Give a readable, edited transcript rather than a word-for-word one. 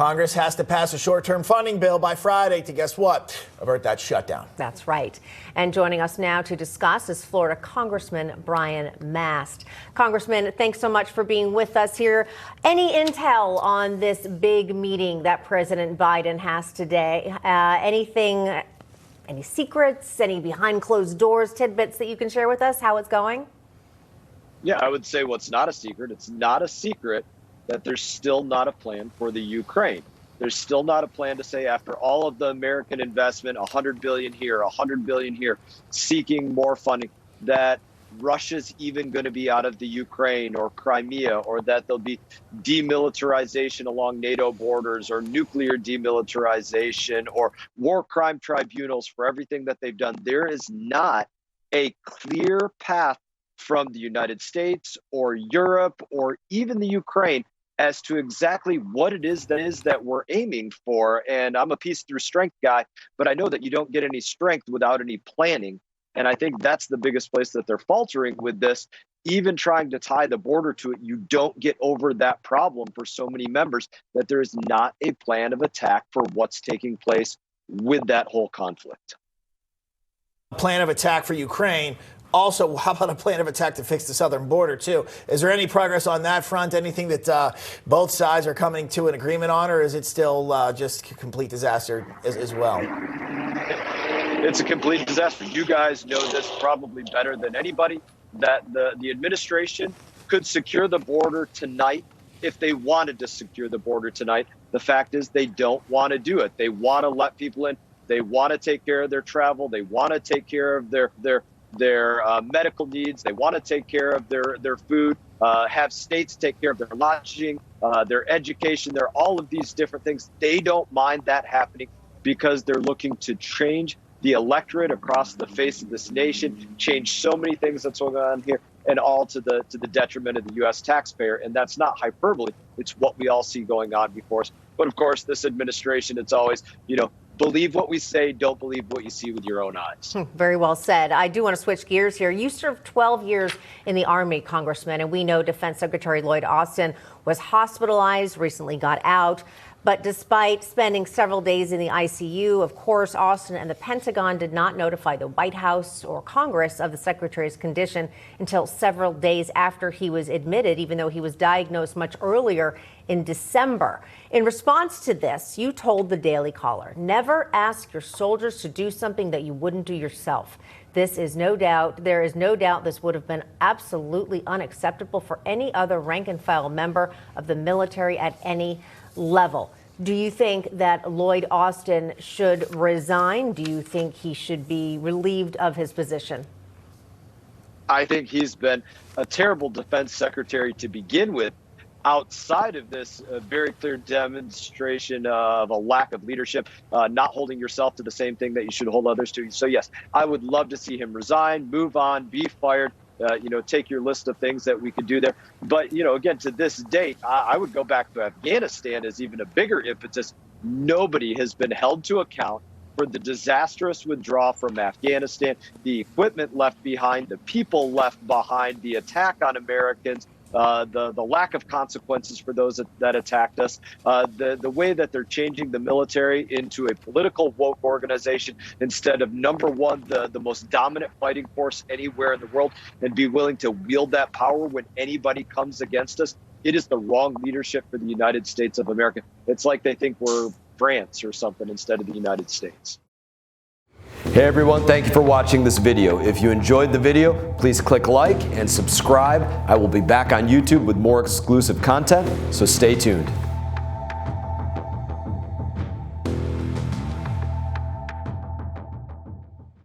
Congress has to pass a short-term funding bill by Friday to, guess what, avert that shutdown. That's right. And joining us now to discuss is Florida Congressman Brian Mast. Congressman, thanks so much for being with us here. Any intel on this big meeting that President Biden has today? Any secrets, any behind closed doors tidbits that you can share with us, how it's going? Yeah, I would say what's not a secret. It's not a secret that there's still not a plan for the Ukraine. There's still not a plan to say, after all of the American investment, $100 billion here, $100 billion here, seeking more funding, that Russia's even going to be out of the Ukraine or Crimea, or that there'll be demilitarization along NATO borders, or nuclear demilitarization, or war crime tribunals for everything that they've done. There is not a clear path from the United States or Europe or even the Ukraine as to exactly what it is that we're aiming for. And I'm a peace through strength guy, but I know that you don't get any strength without any planning. And I think that's the biggest place that they're faltering with this. Even trying to tie the border to it, you don't get over that problem for so many members, that there is not a plan of attack for what's taking place with that whole conflict. Plan of attack for Ukraine. Also, how about a plan of attack to fix the southern border, too? Is there any progress on that front? Anything that both sides are coming to an agreement on, or is it still just a complete disaster as well? It's a complete disaster. You guys know this probably better than anybody, that the administration could secure the border tonight if they wanted to secure the border tonight. The fact is they don't want to do it. They want to let people in. They want to take care of their travel. They want to take care of their medical needs. They want to take care of their food, have states take care of their lodging, their education. There are all of these different things. They don't mind that happening because they're looking to change the electorate across the face of this nation, change so many things that's going on here, and all to the detriment of the U.S. taxpayer. And that's not hyperbole. It's what we all see going on before us. But of course, this administration, it's always, believe what we say, don't believe what you see with your own eyes. Very well said. I do want to switch gears here. You served 12 years in the Army, Congressman, and we know Defense Secretary Lloyd Austin was hospitalized, recently got out. But despite spending several days in the ICU, of course, Austin and the Pentagon did not notify the White House or Congress of the secretary's condition until several days after he was admitted, even though he was diagnosed much earlier in December. In response to this, you told the Daily Caller, never ask your soldiers to do something that you wouldn't do yourself. There is no doubt this would have been absolutely unacceptable for any other rank and file member of the military at any level. Do you think that Lloyd Austin should resign? Do you think he should be relieved of his position? I think he's been a terrible defense secretary to begin with. Outside of this very clear demonstration of a lack of leadership, not holding yourself to the same thing that you should hold others to. So yes, I would love to see him resign, move on, be fired. Take your list of things that we could do there. But, again, to this date, I would go back to Afghanistan as even a bigger impetus. Nobody has been held to account for the disastrous withdrawal from Afghanistan, the equipment left behind, the people left behind, the attack on Americans, the lack of consequences for those that attacked us, the way that they're changing the military into a political woke organization instead of, number one, the most dominant fighting force anywhere in the world, and be willing to wield that power when anybody comes against us. It is the wrong leadership for the United States of America. It's like they think we're France or something instead of the United States. Hey everyone, thank you for watching this video. If you enjoyed the video, please click like and subscribe. I will be back on YouTube with more exclusive content, so stay tuned.